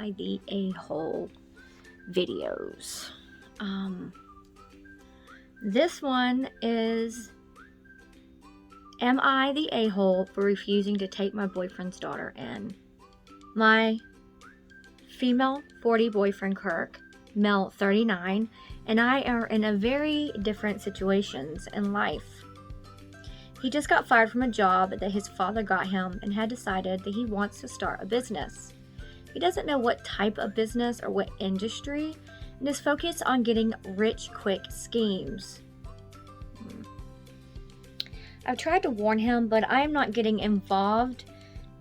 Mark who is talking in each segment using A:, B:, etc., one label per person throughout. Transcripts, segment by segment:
A: I the A-hole videos. This one is, am I the a-hole for refusing to take my boyfriend's daughter in? My female 40 boyfriend Kirk, male 39, and I are in a very different situations in life. He just got fired from a job that his father got him and had decided that he wants to start a business. He doesn't know what type of business or what industry, and is focused on getting rich quick schemes. I've tried to warn him, but I am not getting involved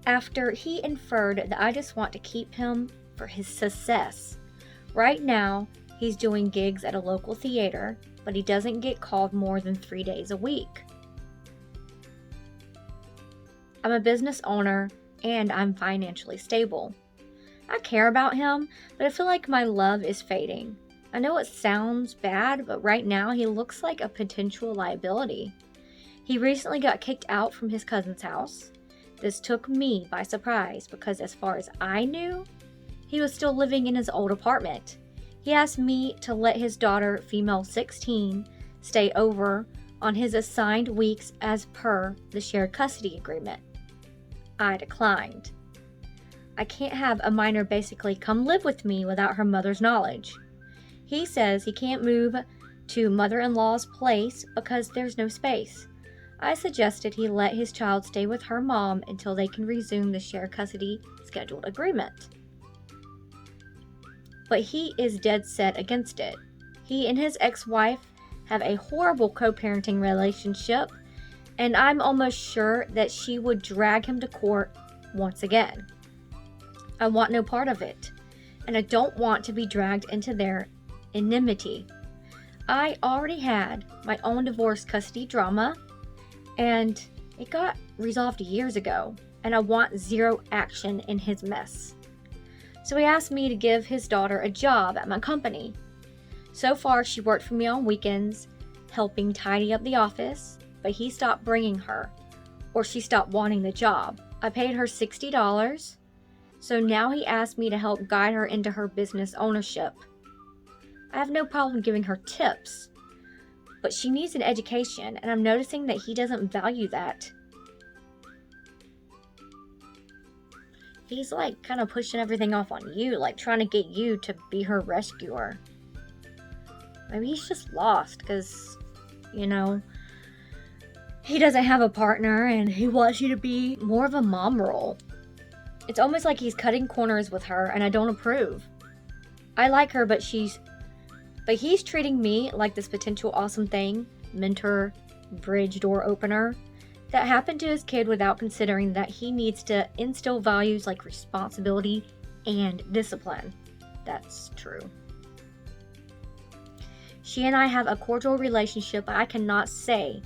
A: after he inferred that I just want to keep him for his success. Right now, he's doing gigs at a local theater, but he doesn't get called more than 3 days a week. I'm a business owner and I'm financially stable. I care about him, but I feel like my love is fading. I know it sounds bad, but right now he looks like a potential liability. He recently got kicked out from his cousin's house. This took me by surprise because as far as I knew, he was still living in his old apartment. He asked me to let his daughter, female 16, stay over on his assigned weeks as per the shared custody agreement. I declined. I can't have a minor basically come live with me without her mother's knowledge. He says he can't move to mother-in-law's place because there's no space. I suggested he let his child stay with her mom until they can resume the shared custody scheduled agreement. But he is dead set against it. He and his ex-wife have a horrible co-parenting relationship, and I'm almost sure that she would drag him to court once again. I want no part of it, and I don't want to be dragged into their enmity. I already had my own divorce custody drama, and it got resolved years ago, and I want zero action in his mess. So he asked me to give his daughter a job at my company. So far, she worked for me on weekends, helping tidy up the office, but he stopped bringing her, or she stopped wanting the job. I paid her $60, so now he asked me to help guide her into her business ownership. I have no problem giving her tips, but she needs an education, and I'm noticing that he doesn't value that. He's like kind of pushing everything off on you, like trying to get you to be her rescuer. Maybe he's just lost because, you know, he doesn't have a partner and he wants you to be more of a mom role. It's almost like he's cutting corners with her, and I don't approve. I like her, but he's treating me like this potential awesome thing, mentor, bridge door opener, that happened to his kid without considering that he needs to instill values like responsibility and discipline. That's true. She and I have a cordial relationship, but I cannot say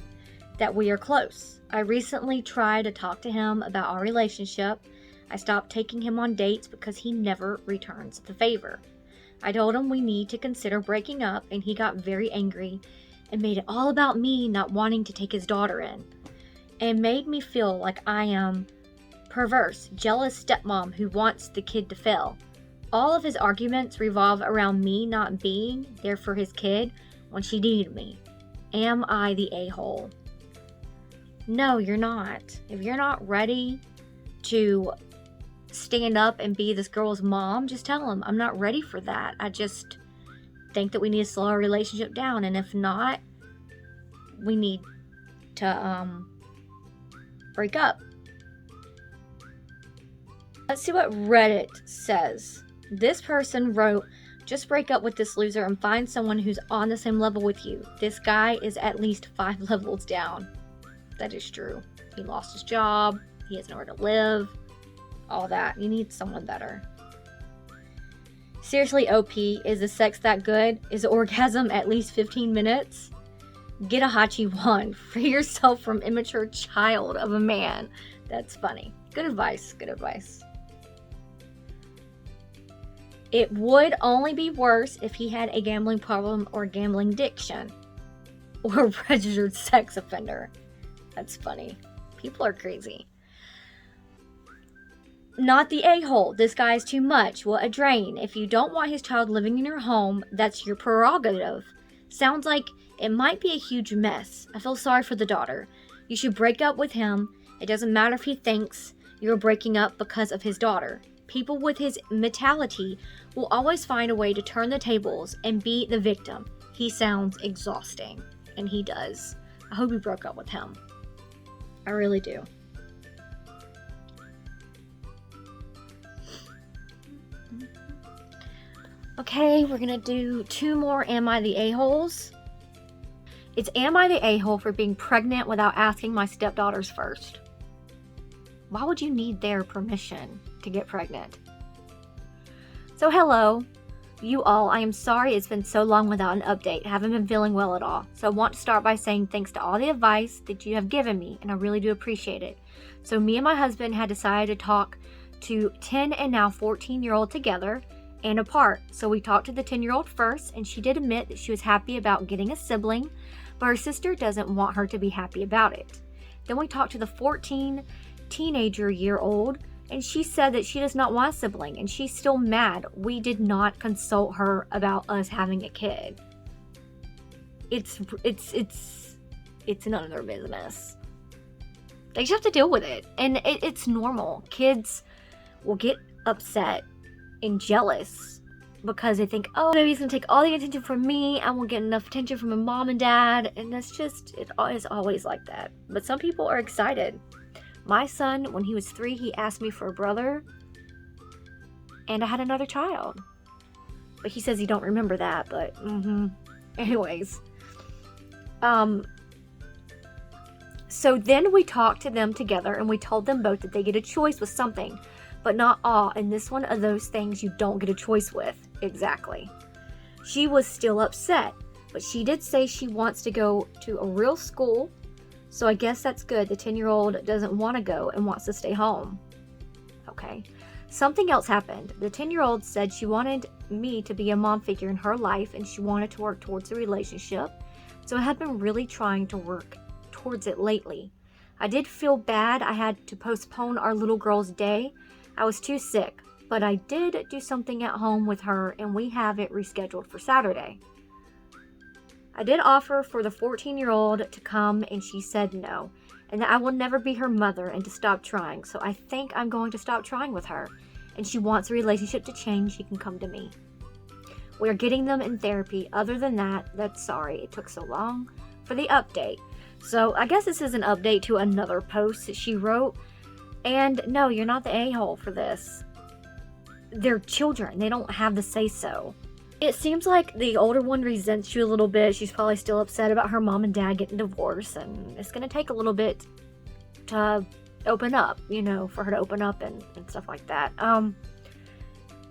A: that we are close. I recently tried to talk to him about our relationship. I stopped taking him on dates because he never returns the favor. I told him we need to consider breaking up, and he got very angry and made it all about me not wanting to take his daughter in, and made me feel like I am perverse, jealous stepmom who wants the kid to fail. All of his arguments revolve around me not being there for his kid when she needed me. Am I the a-hole? No, you're not. If you're not ready to stand up and be this girl's mom, just tell him, I'm not ready for that. I just think that we need to slow our relationship down, and if not, we need to break up. Let's see what Reddit says. This person wrote, just break up with this loser and find someone who's on the same level with you. This guy is at least 5 levels down. That is true. He lost his job. He has nowhere to live. All that. You need someone better. Seriously, OP, is the sex that good? Is the orgasm at least 15 minutes? Get a Hachi wand. Free yourself from immature child of a man. That's funny. Good advice. Good advice. It would only be worse if he had a gambling problem or gambling addiction. Or a registered sex offender. That's funny. People are crazy. Not the a-hole. This guy is too much. What a drain. If you don't want his child living in your home, that's your prerogative. Sounds like it might be a huge mess. I feel sorry for the daughter. You should break up with him. It doesn't matter if he thinks you're breaking up because of his daughter. People with his mentality will always find a way to turn the tables and be the victim. He sounds exhausting, and he does. I hope you broke up with him. I really do. Okay, we're gonna do 2 more Am I the A-holes? It's Am I the A-hole for being pregnant without asking my stepdaughters first? Why would you need their permission to get pregnant? So hello, you all. I am sorry it's been so long without an update. Haven't been feeling well at all. So I want to start by saying thanks to all the advice that you have given me, and I really do appreciate it. So me and my husband had decided to talk to 10 and now 14-year-old together and apart. So we talked to the 10-year-old first, and she did admit that she was happy about getting a sibling, but her sister doesn't want her to be happy about it. Then we talked to the 14 teenager-year-old, and she said that she does not want a sibling, and she's still mad we did not consult her about us having a kid. It's none of their business. They just have to deal with it, and it's normal. Kids will get upset and jealous because they think, oh, baby's gonna take all the attention from me. I won't get enough attention from my mom and dad, and that's just, it is always like that. But some people are excited. My son, when he was 3, he asked me for a brother, and I had another child. But he says he don't remember that, but anyways. So then we talked to them together, and we told them both that they get a choice with something, but not all, and this one of those things you don't get a choice with. Exactly. She was still upset, but she did say she wants to go to a real school, so I guess that's good. The 10-year-old doesn't want to go and wants to stay home. Okay. Something else happened. The 10-year-old said she wanted me to be a mom figure in her life, and she wanted to work towards a relationship, so I have been really trying to work towards it lately. I did feel bad I had to postpone our little girl's day. I was too sick, but I did do something at home with her, and we have it rescheduled for Saturday. I did offer for the 14-year-old to come, and she said no, and that I will never be her mother and to stop trying, so I think I'm going to stop trying with her, and she wants a relationship to change. She can come to me. We are getting them in therapy. Other than that, that's sorry it took so long for the update. So I guess this is an update to another post that she wrote. And no, you're not the a-hole for this. They're children. They don't have the say-so. It seems like the older one resents you a little bit. She's probably still upset about her mom and dad getting divorced. And it's going to take a little bit to open up, for her to open up and stuff like that.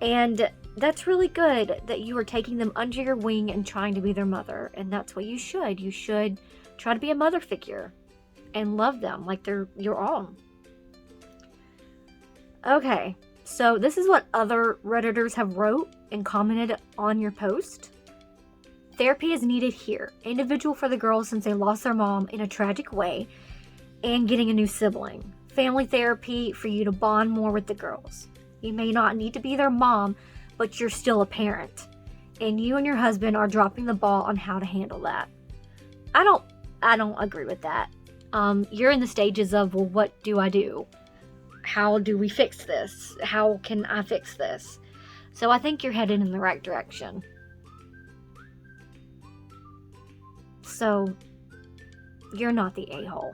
A: And that's really good that you are taking them under your wing and trying to be their mother. And that's what you should. You should try to be a mother figure and love them like they're your own. Okay, so this is what other Redditors have wrote and commented on your post. Therapy is needed here. Individual for the girls since they lost their mom in a tragic way and getting a new sibling. Family therapy for you to bond more with the girls. You may not need to be their mom, but you're still a parent. And you and your husband are dropping the ball on how to handle that. I don't agree with that. You're in the stages of, well, what do I do? How do we fix this? How can I fix this? So I think you're headed in the right direction. So you're not the a-hole.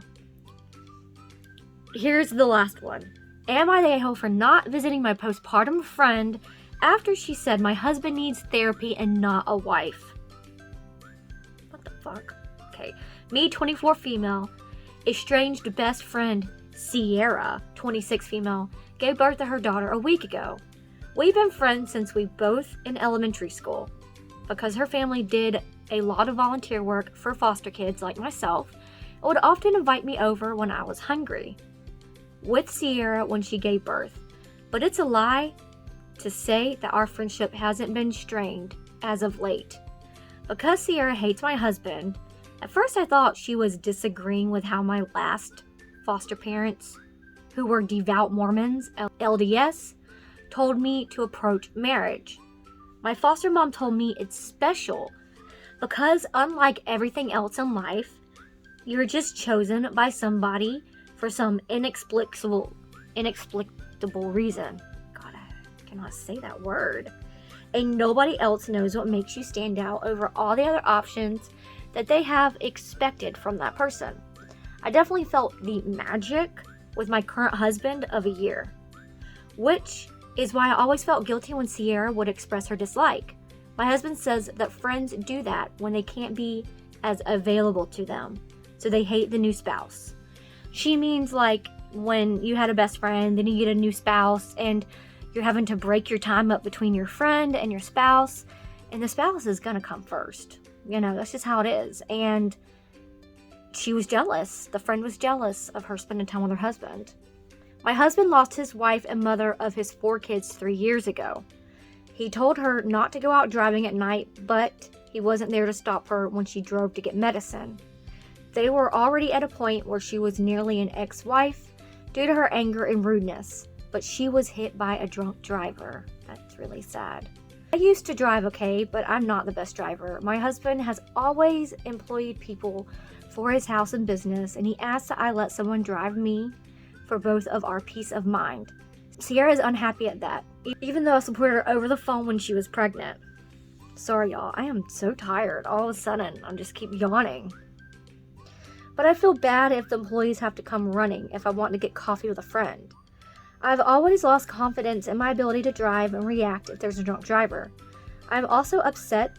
A: Here's the last one. Am I the a-hole for not visiting my postpartum friend after she said my husband needs therapy and not a wife? What the fuck? Okay. Me, 24 female, estranged best friend Sierra, 26 female, gave birth to her daughter a week ago. We've been friends since we both in elementary school. Because her family did a lot of volunteer work for foster kids like myself, and would often invite me over when I was hungry. With Sierra when she gave birth. But it's a lie to say that our friendship hasn't been strained as of late. Because Sierra hates my husband, at first I thought she was disagreeing with how my last foster parents who were devout Mormons, LDS, told me to approach marriage. My foster mom told me it's special because unlike everything else in life, you're just chosen by somebody for some inexplicable reason. God, I cannot say that word. And nobody else knows what makes you stand out over all the other options that they have expected from that person. I definitely felt the magic with my current husband of a year, which is why I always felt guilty when Sierra would express her dislike. My husband says that friends do that when they can't be as available to them, so they hate the new spouse. She means like when you had a best friend, then you get a new spouse, and you're having to break your time up between your friend and your spouse, and the spouse is gonna come first. You know, that's just how it is. And she was jealous. The friend was jealous of her spending time with her husband. My husband lost his wife and mother of his 4 kids 3 years ago. He told her not to go out driving at night, but he wasn't there to stop her when she drove to get medicine. They were already at a point where she was nearly an ex-wife due to her anger and rudeness, but she was hit by a drunk driver. That's really sad. I used to drive okay, but I'm not the best driver. My husband has always employed people for his house and business, and he asked that I let someone drive me for both of our peace of mind. Sierra is unhappy at that, even though I supported her over the phone when she was pregnant. Sorry, y'all. I am so tired. All of a sudden, I just keep yawning. But I feel bad if the employees have to come running if I want to get coffee with a friend. I've always lost confidence in my ability to drive and react if there's a drunk driver. I'm also upset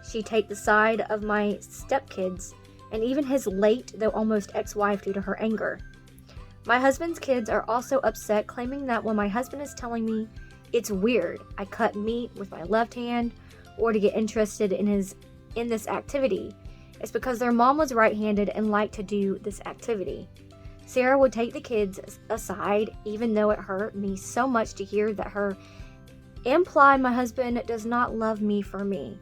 A: she take the side of my stepkids and even his late, though almost ex-wife due to her anger. My husband's kids are also upset, claiming that when my husband is telling me it's weird I cut meat with my left hand or to get interested in this activity, it's because their mom was right-handed and liked to do this activity. Sarah would take the kids aside, even though it hurt me so much to hear that her imply my husband does not love me for me.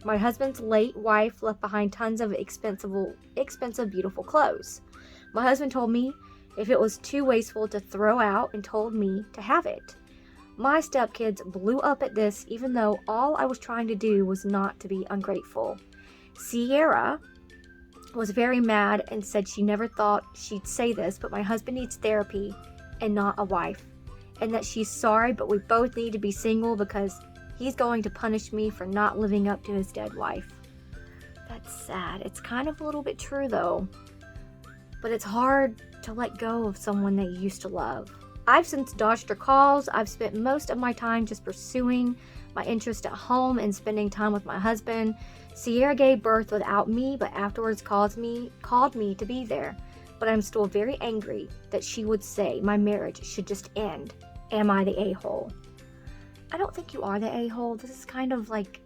A: My husband's late wife left behind tons of expensive, beautiful clothes. My husband told me if it was too wasteful to throw out and told me to have it. My stepkids blew up at this, even though all I was trying to do was not to be ungrateful. Sierra was very mad and said she never thought she'd say this, but my husband needs therapy and not a wife, and that she's sorry, but we both need to be single because he's going to punish me for not living up to his dead wife. That's sad. It's kind of a little bit true though, but it's hard to let go of someone that you used to love. I've since dodged her calls. I've spent most of my time just pursuing my interest at home and spending time with my husband. Sierra gave birth without me, but afterwards called me to be there. But I'm still very angry that she would say my marriage should just end. Am I the a-hole? I don't think you are the a-hole. This is kind of like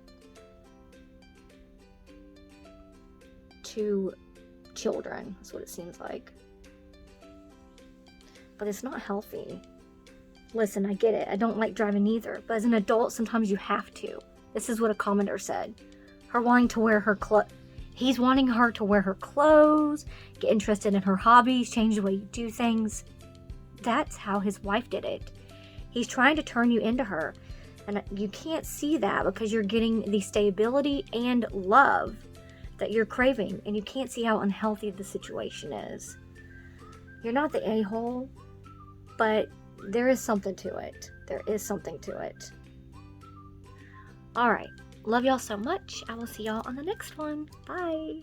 A: 2 children. That's what it seems like. But it's not healthy. Listen, I get it. I don't like driving either. But as an adult, sometimes you have to. This is what a commenter said. Her wanting to wear her He's wanting her to wear her clothes, get interested in her hobbies, change the way you do things. That's how his wife did it. He's trying to turn you into her. And you can't see that because you're getting the stability and love that you're craving. And you can't see how unhealthy the situation is. You're not the a-hole, but there is something to it. There is something to it. Alright. Love y'all so much. I will see y'all on the next one. Bye.